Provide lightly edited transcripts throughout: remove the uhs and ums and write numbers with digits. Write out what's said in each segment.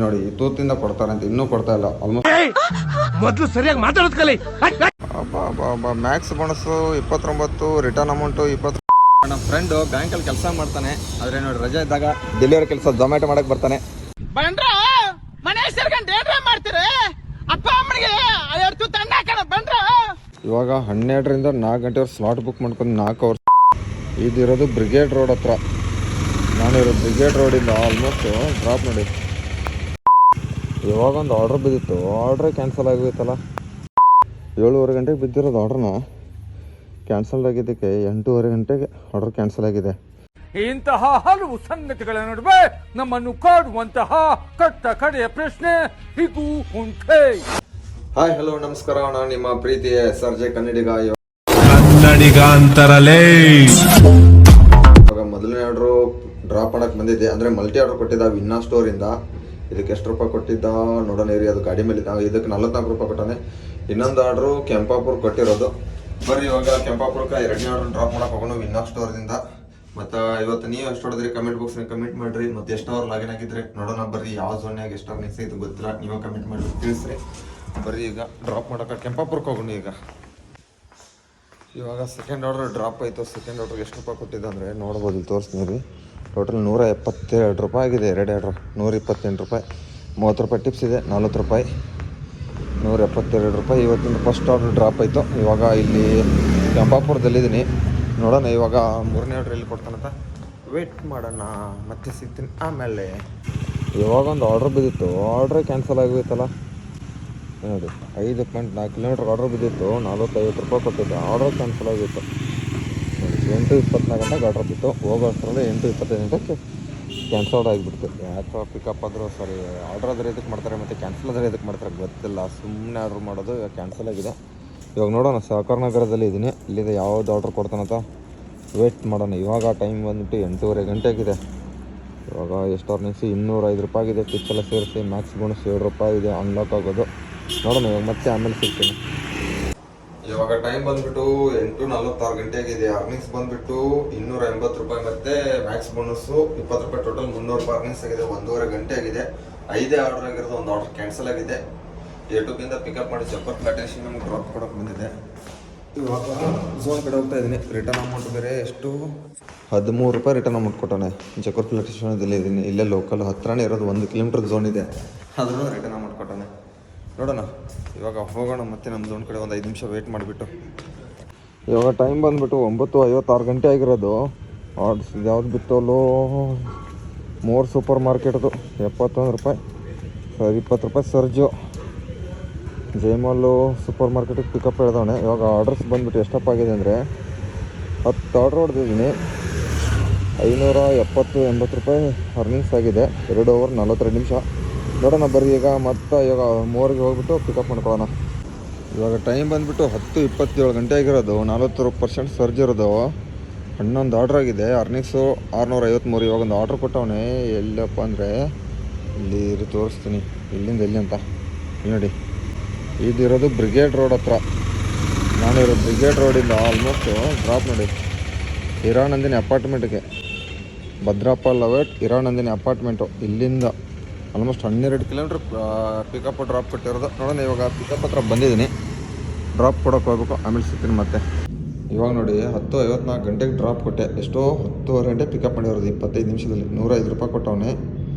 ನೋಡಿ ತೂತಿಂದ ಕೊಡ್ತಾರೆ ಅಂತ ಇನ್ನೂ ಕೊಡ್ತಾ ಇಲ್ಲ. ಆಲ್ಮೋಸ್ಟ್ ಮೊದಲು ಸರಿಯಾಗಿ ಮಾತಾಡೋದು ಕಲಿ. Max bonus 29, return amount 20. ನಮ್ಮ ಫ್ರೆಂಡು ಬ್ಯಾಂಕಲ್ಲಿ ಕೆಲಸ ಮಾಡ್ತಾನೆ, ಆದರೆ ನೋಡಿ ರಜೆ ಇದ್ದಾಗ ಡೆಲಿವರಿ ಕೆಲಸ ಝೊಮ್ಯಾಟೊ ಮಾಡಕ್ಕೆ ಬರ್ತಾನೆ. ಇವಾಗ 12ರಿಂದ 4 ಗಂಟೆವರೆಗೆ ಸ್ಲಾಟ್ ಬುಕ್ ಮಾಡ್ಕೊಂಡು 4 ಅವರ್ಸ್. ಇದಿರೋದು ಬ್ರಿಗೇಡ್ ರೋಡ್ ಹತ್ರ. ನಾನಿರೋ ಬ್ರಿಗೇಡ್ ರೋಡಿಂದ ಆಲ್ಮೋಸ್ಟ್ ಡ್ರಾಪ್ ನೋಡಿ. ಇವಾಗ ಒಂದು ಆರ್ಡ್ರ್ ಬಿದ್ದಿತ್ತು, ಆರ್ಡ್ರೇ ಕ್ಯಾನ್ಸಲ್ ಆಗೋಯ್ತಲ್ಲ. 7:30 ಗಂಟೆಗೆ ಬಿದ್ದಿರೋದು ಆರ್ಡ್ರನ್ನ ಕ್ಯಾನ್ಸಲ್ ಆಗಿದ್ದಕ್ಕೆ 8:30 ಗಂಟೆಗೆ ಆರ್ಡರ್ ಕ್ಯಾನ್ಸಲ್ ಆಗಿದೆ. ಇಂತಹ ಹಲವು ಸಂಗತಿಗಳ ನಡುವೆ ನಮ್ಮನ್ನು ಕಾಡುವಂತಹ ಕಟ್ಟ ಕಡೆಯ ಪ್ರಶ್ನೆ ಇದು ಉಂಟೆ. ಹಾಯ್ ಹಲೋ ನಮಸ್ಕಾರ, ನಾನು ನಿಮ್ಮ ಪ್ರೀತಿಯ ಸರ್ಜೆ ಕನ್ನಡಿಗ. ಕನ್ನಡಿಗಾಂತರಲೇ ಇವಾಗ ಮೊದಲನೇ ಆರ್ಡ್ರು ಡ್ರಾಪ್ ಮಾಡಕ್ಕೆ ಬಂದಿದ್ದೆ, ಅಂದರೆ ಮಲ್ಟಿ ಆರ್ಡರ್ ಕೊಟ್ಟಿದ್ದ ವಿನ್ನಾ ಸ್ಟೋರಿಂದ. ಇದಕ್ಕೆ ಎಷ್ಟು ರೂಪಾಯಿ ಕೊಟ್ಟಿದ್ದ ನೋಡೋಣ ಇರಿ. ಅದು ಗಾಡಿ ಮೇಲೆ ಇದಕ್ಕೆ 44 ರೂಪಾಯಿ ಕೊಟ್ಟಾನೆ. ಇನ್ನೊಂದು ಆರ್ಡ್ರು ಕೆಂಪಾಪುರ್ ಕೊಟ್ಟಿರೋದು. ಬರ್ರಿ ಇವಾಗ ಕೆಂಪಾಪುರಕ್ಕೆ 2ನೇ ಆರ್ಡರ್ ಡ್ರಾಪ್ ಮಾಡಕ್ಕೆ ಹೋಗೋಣ ವಿನ್ನಾ ಸ್ಟೋರ್ದಿಂದ. ಮತ್ತು ಇವತ್ತು ನೀವು ಎಷ್ಟು ಹೊಡೆದ್ರಿ ಕಮೆಂಟ್ ಬಾಕ್ಸ್ನಾಗ ಕಮೆಂಟ್ ಮಾಡಿರಿ. ಮತ್ತು ಎಷ್ಟು ಅವ್ರು ಲಾಗಿನ್ ಆಗಿದ್ರೆ ನೋಡೋಣ. ಬರ್ರಿ ಯಾವ ಝೋನ್ಯಾಗ ಎಷ್ಟು ಅವ್ರು ನಿಲ್ಸಿ ಇದು ಗೊತ್ತಿಲ್ಲ, ನೀವು ಕಮೆಂಟ್ ಮಾಡಿ ತಿಳಿಸ್ರಿ. ಬರ್ರಿ ಈಗ ಡ್ರಾಪ್ ಮಾಡೋಕೆ ಕೆಂಪಾಪುರಕ್ಕೆ ಹೋಗೋಣ. ಇವಾಗ ಸೆಕೆಂಡ್ ಆರ್ಡರ್ ಡ್ರಾಪ್ ಆಯಿತು. ಸೆಕೆಂಡ್ ಆರ್ಡ್ರಿಗೆ ಎಷ್ಟು ರೂಪಾಯಿ ಕೊಟ್ಟಿದ್ದ ಅಂದರೆ ನೋಡ್ಬೋದು, ಇಲ್ಲಿ ತೋರಿಸ್ತೀನಿ ರೀ. ಟೋಟಲ್ 172 ರೂಪಾಯಿ ಆಗಿದೆ. 2 ಆರ್ಡ್ರ್ 128 ರೂಪಾಯಿ, 30 ರೂಪಾಯಿ ಟಿಪ್ಸ್ ಇದೆ, 40 ರೂಪಾಯಿ, 172 ರೂಪಾಯಿ. ಇವತ್ತಿನ ಫಸ್ಟ್ ಆರ್ಡರ್ ಡ್ರಾಪ್ ಆಯಿತು. ಇವಾಗ ಇಲ್ಲಿ ಕೆಂಪಾಪುರದಲ್ಲಿದ್ದೀನಿ. ನೋಡೋಣ ಇವಾಗ 3ನೇ ಆರ್ಡ್ರ್ ಎಲ್ಲಿ ಕೊಡ್ತಾನಂತ ವೇಟ್ ಮಾಡೋಣ, ಮತ್ತೆ ಸಿಗ್ತೀನಿ ಆಮೇಲೆ. ಇವಾಗ ಒಂದು ಆರ್ಡ್ರ್ ಬಿದ್ದಿತ್ತು, ಆರ್ಡ್ರೇ ಕ್ಯಾನ್ಸಲ್ ಆಗೋಯ್ತಲ್ಲ. ನೋಡಿ 5.4 ಕಿಲೋಮೀಟ್ರ್ ಆರ್ಡ್ರ್ ಬಿದ್ದಿತ್ತು, 45 ರೂಪಾಯಿ ಕೊಟ್ಟಿದ್ದೆ, ಆರ್ಡ್ರ್ ಕ್ಯಾನ್ಸಲ್ ಆಗಿತ್ತು. 8:24 ಗಂಟೆಗೆ ಆರ್ಡ್ರ್ ಬಿತ್ತು, ಹೋಗೋ ಅಷ್ಟರಲ್ಲಿ 8:25 ಗಂಟೆಗೆ ಕ್ಯಾನ್ಸಲ್ ಆಗಿಬಿಡ್ತು. ಯಾಕೆ ಪಿಕಪ್ ಆದರೂ ಸರಿ, ಆರ್ಡ್ರ್ ಆದರೆ ಇದಕ್ಕೆ ಮಾಡ್ತಾರೆ ಮತ್ತು ಕ್ಯಾನ್ಸಲ್ ಆದರೆ ಇದಕ್ಕೆ ಮಾಡ್ತಾರೆ ಗೊತ್ತಿಲ್ಲ. ಸುಮ್ಮನೆ ಆರ್ಡ್ರ್ ಮಾಡೋದು. ಇವಾಗ ಕ್ಯಾನ್ಸಲ್ ಆಗಿದೆ. ಇವಾಗ ನೋಡೋಣ, ಸಹಕಾರ ನಗರದಲ್ಲಿ ಇದ್ದೀನಿ. ಇಲ್ಲಿದೆ ಯಾವ್ದು ಆರ್ಡ್ರ್ ಕೊಡ್ತಾನಂತ ವೇಟ್ ಮಾಡೋಣ. ಇವಾಗ ಟೈಮ್ ಬಂದುಬಿಟ್ಟು 8:30 ಗಂಟೆಗಿದೆ. ಇವಾಗ ಎಷ್ಟು ಅರ್ನಿಂಗ್ಸು 205 ರೂಪಾಯಿ ಆಗಿದೆ. ಟಿಪ್ಸ್ ಎಲ್ಲ ಸೇರಿಸಿ ಮ್ಯಾಕ್ಸ್ ಬೋನಸ್ 7 ರೂಪಾಯಿ ಇದೆ ಅನ್ಲಾಕ್ ಆಗೋದು. ನೋಡೋಣ ಇವಾಗ ಮತ್ತೆ ಆಮೇಲೆ ಸಿಗ್ತೀನಿ. ಇವಾಗ ಟೈಮ್ ಬಂದುಬಿಟ್ಟು 8:46 ಗಂಟೆ ಆಗಿದೆ. ಅರ್ನಿಂಗ್ಸ್ ಬಂದುಬಿಟ್ಟು 280 ರೂಪಾಯಿ ಮತ್ತು ಮ್ಯಾಕ್ಸ್ ಬೋನಸ್ಸು 20 ರೂಪಾಯಿ. ಟೋಟಲ್ 300 ರೂಪಾಯಿ ಅರ್ನಿಂಗ್ಸ್ ಆಗಿದೆ. 1:30 ಗಂಟೆ ಆಗಿದೆ. 5 ಆರ್ಡರ್ ಆಗಿರೋದು, ಒಂದು ಆರ್ಡರ್ ಕ್ಯಾನ್ಸಲ್ ಆಗಿದೆ. ಎಟುಕಿಂದ ಪಿಕಪ್ ಮಾಡಿ ಜಬ್ಬರ್ ಪ್ಲಾಟೇಷನ್ ನಮ್ಗೆ ಡ್ರಾಪ್ ಕೊಡೋಕೆ ಬಂದಿದೆ. ಇವಾಗ ಝೋನ್ ಕಡೆ ಹೋಗ್ತಾ ಇದ್ದೀನಿ. ರಿಟರ್ನ್ ಅಮೌಂಟ್ ಬೇರೆ ಎಷ್ಟು 13 ರೂಪಾಯಿ ರಿಟರ್ನ್ ಅಮೌಂಟ್ ಕೊಟ್ಟಾನೆ. ಜಬ್ಬರ್ ಪ್ಲಾಟೇಷನಲ್ಲಿ ಇದ್ದೀನಿ. ಇಲ್ಲೇ ಲೋಕಲ್ ಹತ್ರನೇ ಇರೋದು, 1 ಕಿಲೋಮೀಟರ್ ಝೋನ್ ಇದೆ, ಆದ್ರೂ ರಿಟರ್ನ್ ಅಮೌಂಟ್ ಕೊಟ್ಟಾನೆ. ನೋಡೋಣ ಇವಾಗ ಹೋಗೋಣ ಮತ್ತೆ ನಮ್ಮ ಝೋನ್ ಕಡೆ. ಒಂದು 5 ನಿಮಿಷ ವೆಯ್ಟ್ ಮಾಡಿಬಿಟ್ಟು. ಇವಾಗ ಟೈಮ್ ಬಂದುಬಿಟ್ಟು 9:56 ಗಂಟೆ ಆಗಿರೋದು. ಆರ್ಡ್ಸ್ ಯಾವ್ದು ಬಿತ್ತೋಲು ಮೋರ್ ಸೂಪರ್ ಮಾರ್ಕೆಟ್ದು 71 ರೂಪಾಯಿ, 20 ರೂಪಾಯಿ ಸರ್ಜು. ಜೈಮಾಲು ಸೂಪರ್ ಮಾರ್ಕೆಟಿಗೆ ಪಿಕಪ್ ಹೇಳ್ದವನೆ. ಇವಾಗ ಆರ್ಡರ್ಸ್ ಬಂದುಬಿಟ್ಟು ಎಷ್ಟಪ್ಪ ಆಗಿದೆ ಅಂದರೆ 10 ಆರ್ಡ್ರ್ ಹೊಡೆದಿದ್ದೀನಿ. 570-80 ರೂಪಾಯಿ ಅರ್ನಿಂಗ್ಸ್ ಆಗಿದೆ. 2 ಅವರ್ 42 ನಿಮಿಷ. ನೋಡೋಣ ಬರ್ರಿ ಈಗ ಮತ್ತೆ ಇವಾಗ 3ಗೆ ಹೋಗ್ಬಿಟ್ಟು ಪಿಕಪ್ ಮಾಡ್ಕೊಳ್ಳೋಣ. ಇವಾಗ ಟೈಮ್ ಬಂದುಬಿಟ್ಟು 10:27 ಗಂಟೆ ಆಗಿರೋದು. 40% ಸರ್ಜ್ ಇರೋದು. 11 ಆರ್ಡ್ರ್ ಆಗಿದೆ. ಅರ್ನಿಂಗ್ಸು 653. ಇವಾಗ ಒಂದು ಆರ್ಡ್ರ್ ಕೊಟ್ಟವನೇ. ಎಲ್ಲಪ್ಪ ಅಂದರೆ ಇಲ್ಲಿ ತೋರಿಸ್ತೀನಿ, ಇಲ್ಲಿಂದ ಎಲ್ಲಿ ಅಂತ. ಇಲ್ಲಿ ನೋಡಿ, ಇದಿರೋದು ಬ್ರಿಗೇಡ್ ರೋಡ್ ಹತ್ರ. ನಾನಿರೋ ಬ್ರಿಗೇಡ್ ರೋಡಿಂದ ಆಲ್ಮೋಸ್ಟ್ ಡ್ರಾಪ್ ನೋಡಿ ಹಿರಾನಂದಿನಿ ಅಪಾರ್ಟ್ಮೆಂಟ್ಗೆ. ಭದ್ರಪ್ಪ ಲವೇಟ್ ಹಿರಾನಂದಿನಿ ಅಪಾರ್ಟ್ಮೆಂಟು. ಇಲ್ಲಿಂದ ಆಲ್ಮೋಸ್ಟ್ 12 ಕಿಲೋಮೀಟ್ರ್ ಪಿಕಪ್ ಡ್ರಾಪ್ ಕೊಟ್ಟಿರೋದು. ನೋಡೋಣ ಇವಾಗ ಪಿಕಪ್ ಹತ್ರ ಬಂದಿದ್ದೀನಿ. ಡ್ರಾಪ್ ಕೊಡೋಕೆ ಹೋಗ್ಬೇಕು, ಆಮೇಲೆ ಸಿಗ್ತೀನಿ ಮತ್ತೆ. ಇವಾಗ ನೋಡಿ 10:54 ಗಂಟೆಗೆ ಡ್ರಾಪ್ ಕೊಟ್ಟೆ. ಎಷ್ಟೋ 10:30 ಗಂಟೆ ಪಿಕಪ್ ಮಾಡಿರೋದು 25 ನಿಮಿಷದಲ್ಲಿ. 105 ರೂಪಾಯಿ ಕೊಟ್ಟವನೇ.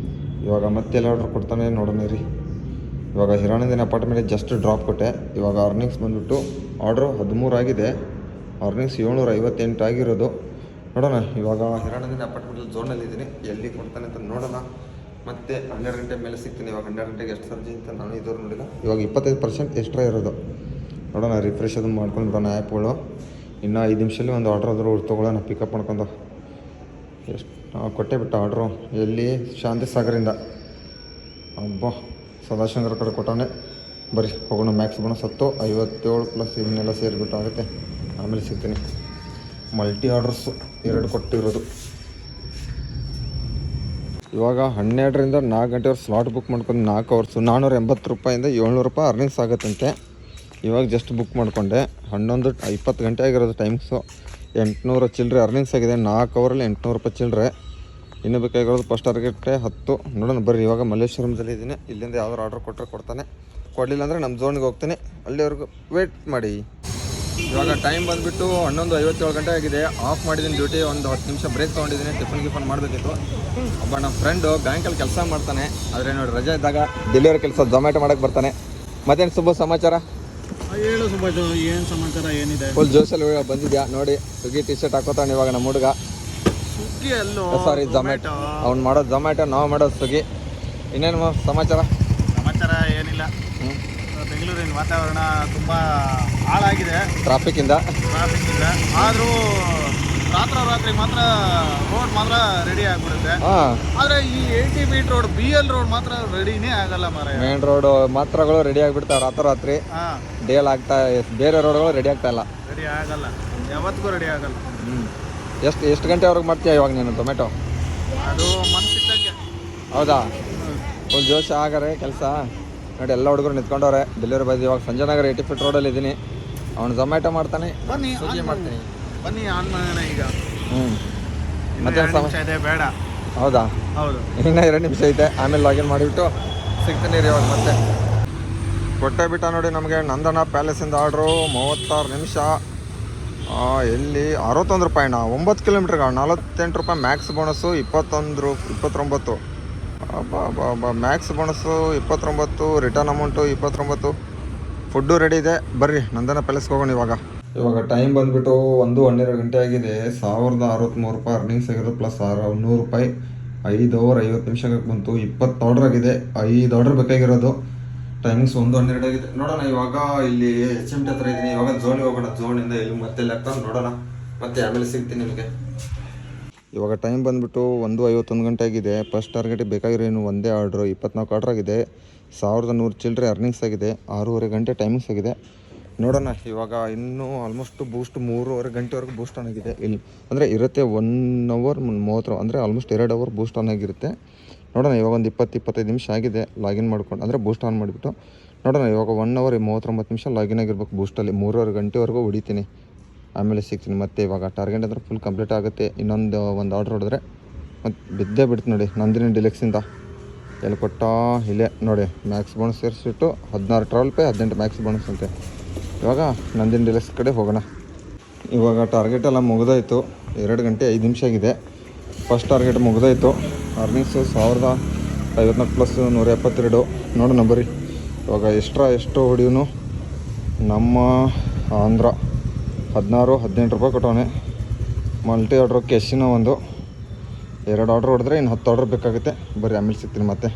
ಇವಾಗ ಮತ್ತೆ ಎಲ್ಲ ಆರ್ಡ್ರ್ ಕೊಡ್ತಾನೆ, ನೋಡೋಣ ರೀ. ಇವಾಗ ಹಿರಾನಂದಿನಿ ಅಪಾರ್ಟ್ಮೆಂಟಿಗೆ ಜಸ್ಟ್ ಡ್ರಾಪ್ ಕೊಟ್ಟೆ. ಇವಾಗ ಅರ್ನಿಂಗ್ಸ್ ಬಂದುಬಿಟ್ಟು ಆರ್ಡ್ರು 13 ಆಗಿದೆ. ಅರ್ನಿಂಗ್ಸ್ 758 ಆಗಿರೋದು. ನೋಡೋಣ ಇವಾಗ ಹಿರಾನಂದಿನಿ ಅಪಾರ್ಟ್ಮೆಂಟಲ್ಲಿ ಝೋನಲ್ಲಿದ್ದೀನಿ. ಎಲ್ಲಿ ಕೊಡ್ತಾನೆ ಅಂತ ನೋಡೋಣ. ಮತ್ತೆ 12 ಗಂಟೆ ಮೇಲೆ ಸಿಗ್ತೀನಿ. ಇವಾಗ 12 ಗಂಟೆಗೆ ಎಷ್ಟು ಸರ್ಜಿ ಅಂತ ನಾನು ಇದ್ದವ್ರು ನೋಡಿಲ್ಲ. ಇವಾಗ 25% ಎಕ್ಸ್ಟ್ರಾ ಇರೋದು. ನೋಡೋಣ ರಿಫ್ರೆಶ್ ಅದನ್ನು ಮಾಡ್ಕೊಂಡು ಬಿಡೋಣ ಆ್ಯಪ್ಗಳು. ಇನ್ನೂ 5 ನಿಮಿಷದಲ್ಲಿ ಒಂದು ಆರ್ಡ್ರ್ ಆದರೂ ತೊಗೊಳ್ಳೋಣ ಪಿಕಪ್ ಮಾಡ್ಕೊಂಡು. ಎಷ್ಟು ಕೊಟ್ಟೆ ಬಿಟ್ಟು ಆರ್ಡ್ರು. ಎಲ್ಲಿ ಶಾಂತಿ ಸಾಗರಿಂದ ಅಬ್ಬಾ ಸದಾಶಂಕರ ಕಡೆ ಕೊಟ್ಟವನೇ. ಬರೀ ಹೋಗೋಣ. ಮ್ಯಾಕ್ಸ್ ಬೋನಸ್ 57 ಪ್ಲಸ್ ಇದನ್ನೆಲ್ಲ ಸೇರಿಬಿಟ್ಟು ಆಗುತ್ತೆ, ಆಮೇಲೆ ಸಿಗ್ತೀನಿ. ಮಲ್ಟಿ ಆರ್ಡರ್ಸು 2 ಕೊಟ್ಟಿರೋದು. ಇವಾಗ 12ರಿಂದ 4 ಗಂಟೆವರೆಗೆ ಸ್ಲಾಟ್ ಬುಕ್ ಮಾಡ್ಕೊಂಡು 4 ಅವರ್ಸು 480 ರೂಪಾಯಿಂದ 700 ರೂಪಾಯಿ ಅರ್ನಿಂಗ್ಸ್ ಆಗುತ್ತಂತೆ. ಇವಾಗ ಜಸ್ಟ್ ಬುಕ್ ಮಾಡಿಕೊಂಡೆ. 11:20 ಗಂಟೆ ಆಗಿರೋದು ಟೈಮ್ಸು. 800 ಚಿಲ್ಲರೆ ಅರ್ನಿಂಗ್ಸ್ ಆಗಿದೆ. 4 ಅವರಲ್ಲಿ 800 ರೂಪಾಯಿ ಚಿಲ್ಲರೆ. ಇನ್ನೂ ಬೇಕಾಗಿರೋದು ಫಸ್ಟ್ ಟಾರ್ಗೆಟೇ 10. ನೋಡೋಣ ಬರ್ರಿ. ಇವಾಗ ಮಲ್ಲೇಶ್ವರಂದಲ್ಲಿ ಇದ್ದೀನಿ. ಇಲ್ಲಿಂದ ಯಾವ್ದಾರು ಆರ್ಡ್ರ್ ಕೊಟ್ಟರೆ ಕೊಡ್ತಾನೆ, ಕೊಡಲಿಲ್ಲ ಅಂದರೆ ನಮ್ಮ ಝೋನ್ಗೆ ಹೋಗ್ತೀನಿ. ಅಲ್ಲಿವರೆಗೂ ವೇಟ್ ಮಾಡಿ. ಇವಾಗ ಟೈಮ್ ಬಂದುಬಿಟ್ಟು 11:57 ಗಂಟೆ ಆಗಿದೆ. ಆಫ್ ಮಾಡಿದ್ದೀನಿ ಡ್ಯೂಟಿ. ಒಂದು 10 ನಿಮಿಷ ಬ್ರೇಕ್ ತೊಗೊಂಡಿದ್ದೀನಿ. ಟಿಫನ್ ಮಾಡಬೇಕಿತ್ತು. ಒಬ್ಬ ನಮ್ಮ ಫ್ರೆಂಡು ಬ್ಯಾಂಕಲ್ಲಿ ಕೆಲಸ ಮಾಡ್ತಾನೆ. ಆದರೆ ನೋಡಿ ರಜೆ ಇದ್ದಾಗ ಡೆಲಿವರಿ ಕೆಲಸ ಝೊಮ್ಯಾಟೊ ಮಾಡೋಕ್ಕೆ ಬರ್ತಾನೆ. ಮತ್ತೇನು ಸುಬ್ಬ ಸಮಾಚಾರ? ಹೇಳು ಸುಭಾಷ್, ಏನು ಸಮಾಚಾರ ಏನಿದೆ? ಫುಲ್ ಜೋಶಲ್ಲಿ ಬಂದಿದ್ಯಾ ನೋಡಿ. ಸ್ವಿಗ್ಗಿ ಟಿ ಶರ್ಟ್ ಹಾಕೋತಾನೆ ಇವಾಗ ನಮ್ಮ ಹುಡುಗ. ಸುಗ್ಗಿ ಅಲ್ಲೋ, ಸಾರಿ ಝೊಮ್ಯಾಟೊ. ಅವ್ನು ಮಾಡೋದು ಝೊಮ್ಯಾಟೊ, ನಾವು ಮಾಡೋದು ಸ್ವಿಗ್ಗಿ. ಇನ್ನೇನು ಸಮಾಚಾರ? ಸಮಾಚಾರ ಏನಿಲ್ಲ. ಬೆಂಗಳೂರಿನ ವಾತಾವರಣ ತುಂಬ ಹಾಳಾಗಿದೆ ಟ್ರಾಫಿಕ್ಕಿಂದ. ಆದರೂ ರಾತ್ರಿ ಮಾತ್ರ ರೋಡ್ ಮಾತ್ರ ರೆಡಿ ಆಗಿಬಿಡುತ್ತೆ. ಹಾಂ, ಆದರೆ ಈ 80 ಫೀಟ್ ರೋಡ್ BL ರೋಡ್ ಮಾತ್ರ ರೆಡಿನೇ ಆಗಲ್ಲ ಮಾರಾಯ. ಮೇನ್ ರೋಡ್ ಮಾತ್ರಗಳು ರೆಡಿ ಆಗಿಬಿಡ್ತಾವೆ ರಾತ್ರಿ. ಹಾಂ, ಡೇಲ್ ಆಗ್ತಾ, ಬೇರೆ ರೋಡ್ಗಳು ರೆಡಿ ಆಗ್ತಾ ಇಲ್ಲ. ರೆಡಿ ಆಗಲ್ಲ, ಯಾವತ್ತಿಗೂ ರೆಡಿ ಆಗಲ್ಲ. ಎಷ್ಟು ಗಂಟೆವರೆಗೆ ಮಾಡ್ತೀಯ ಇವಾಗ ನೀನು ಝೊಮ್ಯಾಟೊ? ಅದು ಮನ್ಸಿದ್ದಂಗೆ. ಹೌದಾ? ಫುಲ್ ಜೋಶ್ ಆಗರೆ ಕೆಲಸ ನೋಡಿ. ಎಲ್ಲ ಹುಡುಗರು ನಿಂತ್ಕೊಂಡವ್ರೆ ಡೆಲಿವರಿ ಬಾಯ್. ಇವಾಗ ಸಂಜಯನಗರ 80 ಫೀಟ್ ರೋಡಲ್ಲಿ ಇದ್ದೀನಿ. ಅವ್ನು ಝೊಮ್ಯಾಟೊ ಮಾಡ್ತಾನೆ, ಬನ್ನಿ ಸ್ವಿಗ್ಗಿ ಮಾಡ್ತೀನಿ. ಬನ್ನಿ ಆನ್ ಮಾಡೋಣ ಈಗ. ಮತ್ತೆ ನಿಮಿಷ ಇದೆ, ಬೇಡ? ಹೌದಾ? ಹೌದು, ಇನ್ನೂ 2 ನಿಮಿಷ ಐತೆ. ಆಮೇಲೆ ಲಾಗಿನ್ ಮಾಡಿಬಿಟ್ಟು ಸಿಗ್ತೀನಿ ರೀ ಇವಾಗ. ಮತ್ತೆ ಕೊಟ್ಟೆ ಬಿಟ್ಟ ನೋಡಿ ನಮಗೆ ನಂದನ ಪ್ಯಾಲೇಸಿಂದ ಆರ್ಡ್ರು. 36 ನಿಮಿಷ. ಎಲ್ಲಿ 61 ರೂಪಾಯಿನ 9 ಕಿಲೋಮೀಟ್ರಿಗೆ 48 ರೂಪಾಯಿ Max bonus. 29 Max bonus 29. Return amount 29. Food ready ಇದೆ. ಬರ್ರಿ ನಂದನ ಪ್ಯಾಲೇಸ್ಗೆ ಹೋಗೋಣ ಇವಾಗ ಟೈಮ್ ಬಂದುಬಿಟ್ಟು 1:12 ಗಂಟೆ ಆಗಿದೆ. 1063 ರೂಪಾಯಿ ಅರ್ನಿಂಗ್ಸ್ ಆಗಿರೋದು, ಪ್ಲಸ್ 100 ರೂಪಾಯಿ. 5 ಅವರ್ 50 ನಿಮಿಷಕ್ಕೆ ಬಂತು. 20 ಆರ್ಡ್ರ್ ಆಗಿದೆ. 5 ಆರ್ಡ್ರ್ ಬೇಕಾಗಿರೋದು. ಟೈಮಿಂಗ್ಸ್ 1:12 ಆಗಿದೆ. ನೋಡೋಣ ಇವಾಗ ಇಲ್ಲಿ HMT ಹತ್ರ ಇದ್ದೀನಿ. ಇವಾಗ ಝೋನಿಗೆ ಹೋಗೋಣ. ಝೋನಿಂದ ಇಲ್ಲಿ ಮತ್ತೆ ಲೆಕ್ಕ ನೋಡೋಣ. ಮತ್ತೆ ಆಮೇಲೆ ಸಿಗ್ತೀನಿ ನಿಮಗೆ. ಇವಾಗ ಟೈಮ್ ಬಂದುಬಿಟ್ಟು 1:51 ಗಂಟೆ ಆಗಿದೆ. ಫಸ್ಟ್ ಟಾರ್ಗೆಟಿಗೆ ಬೇಕಾಗಿರೋ ಇನ್ನು ಒಂದೇ ಆರ್ಡ್ರು. 24 ಆರ್ಡ್ರ್ ಆಗಿದೆ. 1100 ಚಿಲ್ಲರೆ ಅರ್ನಿಂಗ್ಸ್ ಆಗಿದೆ. 6:30 ಗಂಟೆ ಟೈಮಿಂಗ್ಸ್ ಆಗಿದೆ. ನೋಡೋಣ ಇವಾಗ ಇನ್ನೂ ಆಲ್ಮೋಸ್ಟ್ ಬೂಸ್ಟ್ 3:30 ಗಂಟೆವರೆಗೂ ಬೂಸ್ಟ್ ಆನ್ ಆಗಿದೆ. ಇಲ್ಲಿ ಅಂದರೆ ಇರುತ್ತೆ 1 ಅವರ್ 30, ಅಂದರೆ ಆಲ್ಮೋಸ್ಟ್ 2 ಅವರ್ ಬೂಸ್ಟ್ ಆನ್ ಆಗಿರುತ್ತೆ. ನೋಡೋಣ ಇವಾಗ ಒಂದು 20-25 ನಿಮಿಷ ಆಗಿದೆ ಲಾಗಿನ್ ಮಾಡ್ಕೊಂಡು, ಅಂದರೆ ಬೂಸ್ಟ್ ಆನ್ ಮಾಡಿಬಿಟ್ಟು. ನೋಡೋಣ ಇವಾಗ 1 ಅವರ್ 39 ನಿಮಿಷ ಲಾಗಿನ್ ಆಗಿರ್ಬೇಕು ಬೂಸ್ಟಲ್ಲಿ. 3:30 ಗಂಟೆವರೆಗೂ ಹೊಡಿತೀನಿ. ಆಮೇಲೆ ಸಿಗ್ತೀನಿ ಮತ್ತೆ. ಇವಾಗ ಟಾರ್ಗೆಟ್ ಅಂದರೆ ಫುಲ್ ಕಂಪ್ಲೀಟ್ ಆಗುತ್ತೆ. ಇನ್ನೊಂದು ಆರ್ಡ್ರ್ ಹೊಡೆದ್ರೆ ಮತ್ತು ಬಿದ್ದೇ ಬಿಡ್ತು ನೋಡಿ. ನಂದಿನಿ ಡಿಲೆಕ್ಸಿಂದ ಎಲ್ಲಿ ಕೊಟ್ಟ ಇಲ್ಲೇ ನೋಡಿ. ಮ್ಯಾಕ್ಸ್ ಬೋನಸ್ ಸೇರಿಸ್ಬಿಟ್ಟು 16 ಟ್ರಾವೆಲ್ ಪೇ 18 ಮ್ಯಾಕ್ಸ್ ಬೋನಸ್ ಅಂತೆ. ಇವಾಗ ನಂದಿನಿ ಡಿಲೆಕ್ಸ್ ಕಡೆ ಹೋಗೋಣ. ಇವಾಗ ಟಾರ್ಗೆಟ್ ಎಲ್ಲ ಮುಗಿದೋಯ್ತು. 2 ಗಂಟೆ 5 ನಿಮಿಷ ಆಗಿದೆ. ಫಸ್ಟ್ ಟಾರ್ಗೆಟ್ ಮುಗಿದೋಯ್ತು. Earnings 1054 plus 172. ನೋಡೋಣ ಬರ್ರಿ ಇವಾಗ ಎಷ್ಟು ಹೊಡಿಯೋನು. ನಮ್ಮ ಆಂಧ್ರ 16-18 ರೂಪಾಯಿ ಕೊಟ್ಟವನೆ. ಮಲ್ಟಿ ಆರ್ಡ್ರು ಕೆಶಿನ 2 ಆರ್ಡ್ರ್ ಹೊಡೆದ್ರೆ ಇನ್ನು 10 ಆರ್ಡ್ರ್ ಬೇಕಾಗುತ್ತೆ. ಬರ್ರಿ ಆಮೇಲೆ ಸಿಗ್ತೀನಿ ಮತ್ತೆ.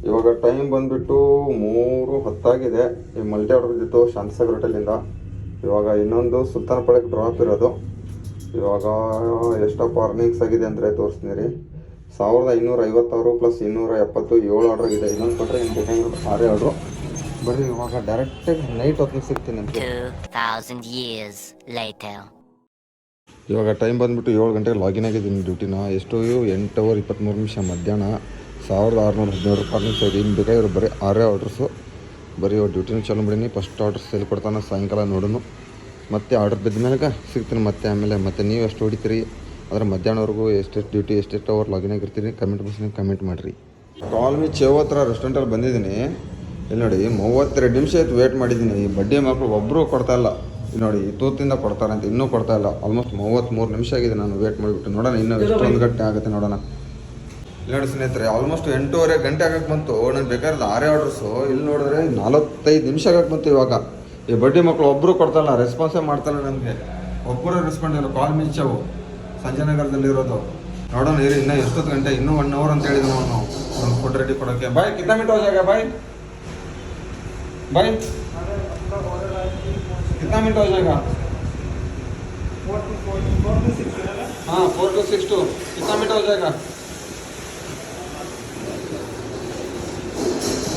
ಇವಾಗ ಟೈಮ್ ಬಂದುಬಿಟ್ಟು 3:10 ಆಗಿದೆ. ಈ ಮಲ್ಟಿ ಆರ್ಡರ್ ಇದ್ದಿತ್ತು ಶಾಂತಿಸಾಗರ್ ಹೋಟೆಲಿಂದ. ಇವಾಗ ಇನ್ನೊಂದು ಸುಲ್ತಾನಪಾಳ್ಯಕ್ಕೆ ಡ್ರಾಪ್ ಇರೋದು. ಇವಾಗ ಎಷ್ಟಪ್ಪ ಅರ್ನಿಂಗ್ಸ್ ಆಗಿದೆ ಅಂದರೆ ತೋರಿಸ್ತೀನಿ ರೀ. 1556 ಪ್ಲಸ್ 270 7 ಆರ್ಡ್ರ್ ಇದೆ. ಇನ್ನೊಂದು ಕೊಟ್ಟರೆ ಇನ್ನು ಬೇಕಾಗಿರೋದು 6 ಆರ್ಡ್ರು. ಬರ್ರಿ ಇವಾಗ ಡೈರೆಕ್ಟಾಗಿ ನೈಟ್ ಹೊತ್ತಿಗೆ ಸಿಗ್ತೀನಿ ಅಂತ. 2000 years later. ಇವಾಗ ಟೈಮ್ ಬಂದುಬಿಟ್ಟು 7 ಗಂಟೆಗೆ ಲಾಗಿನ್ ಆಗಿದ್ದೀನಿ ಡ್ಯೂಟಿನ. ಎಷ್ಟು 8 ಅವರ್ 23 ನಿಮಿಷ ಮಧ್ಯಾಹ್ನ. 1617 ರೂಪಾಯಿ ಅರ್ನಿಂಗ್ಸ್ ಆಗಿದೆ. ಇನ್ನು ಬೇಕಾಗಿರೋ ಬರೀ 6 ಆರ್ಡ್ರಸ್ಸು. ಬರೀ ಡ್ಯೂಟಿನ ಚಾಲು ಮಾಡೀನಿ. ಫಸ್ಟ್ ಆರ್ಡ್ರ್ ಎಲ್ಲಿ ಕೊಡ್ತಾನೆ ಸಾಯಂಕಾಲ ನೋಡೋಣ. ಮತ್ತೆ ಆರ್ಡರ್ ಬಿದ್ದ ಮೇಲೆ ಸಿಗ್ತೀನಿ ಮತ್ತೆ. ಆಮೇಲೆ ಮತ್ತೆ ನೀವು ಎಷ್ಟು ಹೊಡಿತೀರಿ ಅಂದರೆ ಮಧ್ಯಾಹ್ನವರೆಗೂ ಎಷ್ಟೆಷ್ಟು ಡ್ಯೂಟಿ ಎಷ್ಟೆಷ್ಟು ಅವರ್ ಲಾಗಿನ್ ಆಗಿರ್ತೀನಿ ಕಮೆಂಟ್ ಬಾಕ್ಸ್ನಾಗ ಕಮೆಂಟ್ ಮಾಡಿರಿ. ಕಾಲ್ಮಿ ಚೇವ್ ಹತ್ರ ರೆಸ್ಟೋರೆಂಟಲ್ಲಿ ಬಂದಿದ್ದೀನಿ. ಇಲ್ಲಿ ನೋಡಿ 32 ನಿಮಿಷ ಆಯ್ತು ವೇಟ್ ಮಾಡಿದ್ದೀನಿ. ಈ ಬಡ್ಡಿ ಮಕ್ಕಳು ಒಬ್ಬರು ಕೊಡ್ತಾಯಿಲ್ಲ. ನೋಡಿ ತೂತಿಂದ ಕೊಡ್ತಾರೆ ಅಂತ ಇನ್ನೂ ಕೊಡ್ತಾಯಿಲ್ಲ. ಆಲ್ಮೋಸ್ಟ್ 33 ನಿಮಿಷ ಆಗಿದೆ ನಾನು ವೇಟ್ ಮಾಡಿಬಿಟ್ಟು. ನೋಡೋಣ ಇನ್ನೂ ಎಷ್ಟೊಂದು ಗಂಟೆ ಆಗುತ್ತೆ ನೋಡೋಣ. ಇಲ್ಲಿ ನೋಡಿ ಸ್ನೇಹಿತರೆ ಆಲ್ಮೋಸ್ಟ್ 8:30 ಗಂಟೆ ಆಗಕ್ಕೆ ಬಂತು. ನಾನು ಬೇಕಾದ್ರೆ 6 ಆರ್ಡ್ರಸ್ಸು. ಇಲ್ಲಿ ನೋಡಿದ್ರೆ 45 ನಿಮಿಷ ಆಗಕ್ಕೆ ಬಂತು. ಇವಾಗ ಈ ಬಡ್ಡಿ ಮಕ್ಕಳು ಒಬ್ಬರು ಕೊಡ್ತಾಯಿಲ್ಲ, ರೆಸ್ಪಾನ್ಸೇ ಮಾಡ್ತಾಯಿಲ್ಲ ನನಗೆ. ಒಬ್ಬರು ರೆಸ್ಪಾಂಡ್ ಇಲ್ಲ. ಕಾಲ್ ಮಿಂಚವು ಸಂಜಯನಗರದಲ್ಲಿರೋದು. ನೋಡೋಣ ಇರಿ ಇನ್ನೂ ಎಷ್ಟೊತ್ತು ಗಂಟೆ. ಇನ್ನೂ 1 ಅವರ್ ಅಂತ ಹೇಳಿದ್ರು ನಾವು ಒಂದು ಫುಡ್ ರೆಡಿ ಕೊಡೋಕ್ಕೆ. ಬಾಯ್ ಕಿತ್ತಾ ಮಿನಿಟ್ हो जाएगा ಬಾಯ್ कितना मिनट हो जाएगा? 4 to 6 to कितना मिनट हो जाएगा?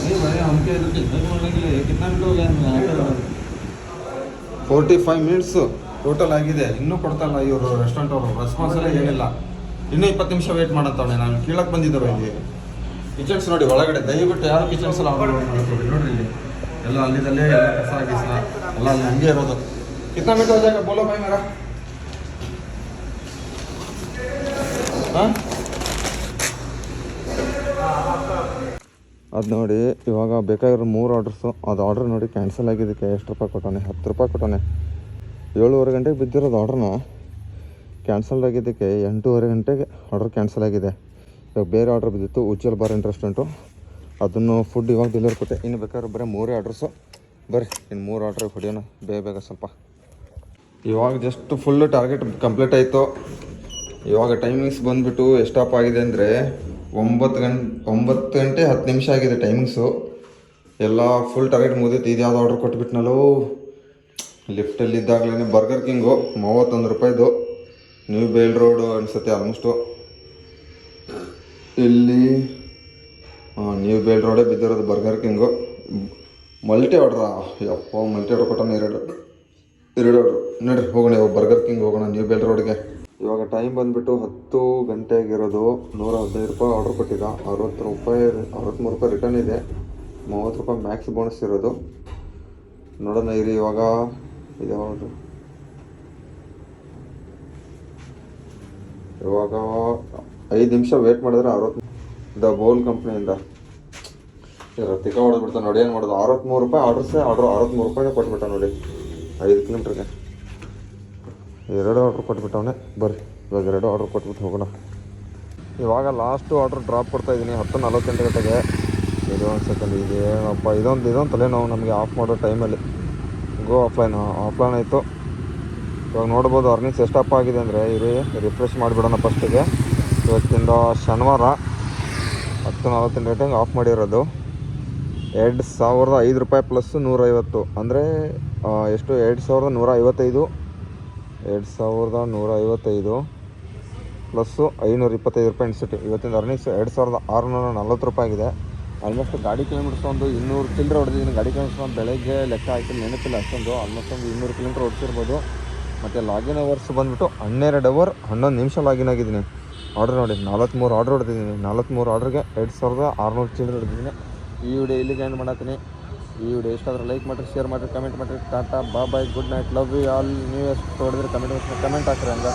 नहीं भाई हमके बोलने के लिए कितना मिनट हो गया? 45 ಮಿನಿಟ್ಸ್ ಟೋಟಲ್ ಆಗಿದೆ. ಇನ್ನೂ ಕೊಡ್ತಾಯಿಲ್ಲ ಇವರು ರೆಸ್ಟೋರೆಂಟ್ ಅವರು. ರೆಸ್ಪಾನ್ಸ್ ಎಲ್ಲ ಏನಿಲ್ಲ. ಇನ್ನೂ 20 ನಿಮಿಷ ವೇಟ್ ಮಾಡತ್ತವನೆ. ನಾನು ಕೀಳಕ್ಕೆ ಬಂದಿದ್ದೆ ಇಲ್ಲಿ. ಕಿಚನ್ಸ್ ನೋಡಿ ಒಳಗಡೆ ದಯವಿಟ್ಟು ಯಾರು ಕಿಚನ್ಸ್ ಎಲ್ಲ ಆರ್ಡರ್ ಮಾಡ್ತೀವಿ ನೋಡ್ರಿ. ಇಲ್ಲಿ ಎಲ್ಲ ಅಲ್ಲಿದಲ್ಲೇ ಎಲ್ಲ ಕಸ ಗಿಸ ಎಲ್ಲ ಅಲ್ಲಿ ಹಂಗೆ ಇರೋದು. ಕಿತ್ನಾ ಮಿನಿಟ್ हो जाएगा बोलो भाई मेरा? हाँ ಅದು ನೋಡಿ ಇವಾಗ ಬೇಕಾಗಿರೋ 3 ಆರ್ಡ್ರಸ್ಸು. ಅದು ಆರ್ಡ್ರ್ ನೋಡಿ ಕ್ಯಾನ್ಸಲ್ ಆಗಿದ್ದಕ್ಕೆ ಎಷ್ಟು ರೂಪಾಯಿ ಕೊಟ್ಟವನೆ? 10 ರೂಪಾಯಿ ಕೊಟ್ಟವನೆ. 7:30 ಗಂಟೆಗೆ ಬಿದ್ದಿರೋದು ಆರ್ಡ್ರನ್ನ ಕ್ಯಾನ್ಸಲ್ ಆಗಿದ್ದಕ್ಕೆ 8:30 ಗಂಟೆಗೆ ಆರ್ಡ್ರ್ ಕ್ಯಾನ್ಸಲ್ ಆಗಿದೆ. ಇವಾಗ ಬೇರೆ ಆರ್ಡ್ರ್ ಬಿದ್ದಿತ್ತು ಉಜ್ವಲ್ ಬಾರ್ ಅಂಡ್ ರೆಸ್ಟೋರೆಂಟು, ಅದನ್ನು ಫುಡ್ ಇವಾಗ ಡೆಲಿವರಿ ಕೊಟ್ಟೆ. ಇನ್ನು ಬೇಕಾದ್ರೆ ಬರೀ 3 ಆರ್ಡ್ರಸ್ಸು. ಬರ್ರಿ ಇನ್ನು 3 ಆರ್ಡ್ರ್ ಹೊಡಿಯೋಣ ಬೇಗ ಸ್ವಲ್ಪ. ಇವಾಗ ಜಸ್ಟ್ ಫುಲ್ಲು ಟಾರ್ಗೆಟ್ ಕಂಪ್ಲೀಟ್ ಆಯಿತು. ಇವಾಗ ಟೈಮಿಂಗ್ಸ್ ಬಂದುಬಿಟ್ಟು ಎಷ್ಟಪ್ಪ ಆಗಿದೆ ಅಂದರೆ 9 ಗಂಟೆ 10 ನಿಮಿಷ ಆಗಿದೆ ಟೈಮಿಂಗ್ಸು. ಎಲ್ಲ ಫುಲ್ ಟಾರ್ಗೆಟ್ ಮುಗಿದೈತಿ. ಇದು ಯಾವ್ದು ಆರ್ಡ್ರ್ ಕೊಟ್ಬಿಟ್ನಲ್ಲೋ ಲಿಫ್ಟಲ್ಲಿ ಇದ್ದಾಗಲೇ ಬರ್ಗರ್ ಕಿಂಗು 31 ರೂಪಾಯಿದು, ನ್ಯೂ ಬೇಲ್ ರೋಡು ಅನಿಸುತ್ತೆ ಆಲ್ಮೋಸ್ಟು. ಇಲ್ಲಿ ನ್ಯೂ ಬೇಲ್ ರೋಡೇ ಬಿದ್ದಿರೋದು ಬರ್ಗರ್ ಕಿಂಗು. ಮಲ್ಟಿ ಆರ್ಡ್ರಾ? ಯಪ್ಪ ಮಲ್ಟಿ ಆರ್ಡ್ರ್ ಕೊಟ್ಟೋಣ 2 ಆರ್ಡ್ರು. ನೋಡ್ರಿ ಹೋಗೋಣ ಇವಾಗ ಬರ್ಗರ್ ಕಿಂಗ್ ಹೋಗೋಣ ನ್ಯೂ ಬೇಲ್ ರೋಡ್ಗೆ. ಇವಾಗ ಟೈಮ್ ಬಂದುಬಿಟ್ಟು 10 ಗಂಟೆ ಆಗಿರೋದು. 115 ರೂಪಾಯಿ ಆರ್ಡ್ರ್ ಕೊಟ್ಟಿದ್ದ. 63 ರೂಪಾಯಿ ರಿಟರ್ನ್ ಇದೆ. 30 ರೂಪಾಯಿ ಮ್ಯಾಕ್ಸ್ ಬೋನಸ್ ಇರೋದು. ನೋಡೋಣ ಇರಿ ಇವಾಗ ಇದ್ಯಾವುದು. ಇವಾಗ 5 ನಿಮಿಷ ವೇಟ್ ಮಾಡಿದ್ರೆ 60 ದ ಬೌಲ್ ಕಂಪ್ನಿಯಿಂದ ರತಿಕ ಹೊಡೆದ್ಬಿಡ್ತಾನೆ ನೋಡಿ. ಏನು ಮಾಡೋದು? 63 ರೂಪಾಯಿ ಆರ್ಡ್ರಸ್ಸೇ 63 ರೂಪಾಯಿಗೆ ಕೊಟ್ಬಿಟ್ಟ ನೋಡಿ 5 ಕಿಲೋಮೀಟ್ರಿಗೆ. 2 ಆರ್ಡ್ರ್ ಕೊಟ್ಬಿಟ್ಟವನೇ. ಬರ್ರಿ ಇವಾಗ 2 ಆರ್ಡ್ರ್ ಕೊಟ್ಬಿಟ್ಟು ಹೋಗೋಣ. ಇವಾಗ ಲಾಸ್ಟು ಆರ್ಡ್ರ್ ಡ್ರಾಪ್ ಕೊಡ್ತಾಯಿದ್ದೀನಿ 10:48 ಗಂಟೆಗೆ. ಇದು ಒಂದು ಸೆಕೆಂಡ್ ಇದೇನಪ್ಪ ಇದೊಂದು ತಲೆನೋವು ನಮಗೆ ಆಫ್ ಮಾಡೋ ಟೈಮಲ್ಲಿ. ಗೋ ಆಫ್ಲೈನ್ ಆಯಿತು. ಇವಾಗ ನೋಡ್ಬೋದು ಅರ್ನಿಂಗ್ಸ್ ಎಷ್ಟಪ್ಪ ಆಗಿದೆ ಅಂದರೆ ಇರಿ ರಿಫ್ರೆಶ್ ಮಾಡಿಬಿಡೋಣ ಫಸ್ಟಿಗೆ. ಇವತ್ತಿಂದ ಶನಿವಾರ 10:48 ಗಂಟೆಗೆ ಆಫ್ ಮಾಡಿರೋದು. 2,005 ರೂಪಾಯಿ ಪ್ಲಸ್ 150 ಅಂದರೆ ಎಷ್ಟು? 2,155. 2,155 ಪ್ಲಸ್ಸು 525 ರೂಪಾಯಿ ಇನ್ಸಿಟ್ಟು. ಇವತ್ತಿನ ಅರ್ನಿಂಗ್ಸ್ 2,640 ರೂಪಾಯಿ ಆಗಿದೆ. ಆಲ್ಮೋಸ್ಟ್ ಗಾಡಿ ಕಿಲೋಮೀಟರ್ಸ್ ಒಂದು 200 ಚಿಲ್ಲರೆ ಹೊಡೆದಿದ್ದೀನಿ. ಗಾಡಿ ಕಿಲೋಮೀಟರ್ಸ್ ಬೆಳಗ್ಗೆ ಲೆಕ್ಕ ಹಾಕಿ ನೆನಪಿಲ್ಲ ಅಷ್ಟೊಂದು. ಆಲ್ಮೋಸ್ಟ್ ಒಂದು 200 ಕಿಲೋಮೀಟರ್ ಹೊಡ್ತಿರ್ಬೋದು. ಮತ್ತು ಲಾಗಿನ್ ಅವರ್ಸ್ ಬಂದುಬಿಟ್ಟು 12 ಅವರ್ 11 ನಿಮಿಷ ಲಾಗಿನ್ ಆಗಿದ್ದೀನಿ. ಆರ್ಡ್ರ್ ನೋಡಿ 43 ಆರ್ಡ್ರ್ ಹೊಡೆದಿದ್ದೀನಿ. 43 ಆರ್ಡ್ರಿಗೆ 2,600 ಚಿಲ್ಲರೆ ಹೊಡೆದಿದ್ದೀನಿ. ಈ ವಿಡಿಯೋ ಇಲ್ಲಿಗೆ ಎಂಡ್ ಮಾಡತ್ತೀನಿ. ಈ ವಿಡಿಯೋ ಇಷ್ಟ ಆದರೆ ಲೈಕ್ ಮಾಡಿರಿ, ಶೇರ್ ಮಾಡಿರಿ, ಕಮೆಂಟ್ ಮಾಡಿರಿ. ಟಾಟಾ bye, good night, love you all. ನೀವು ಎಷ್ಟು ಹೊಡೆದ್ರೆ ಕಮೆಂಟ್ ಹಾಕ್ರಿ ಹಂಗೆ.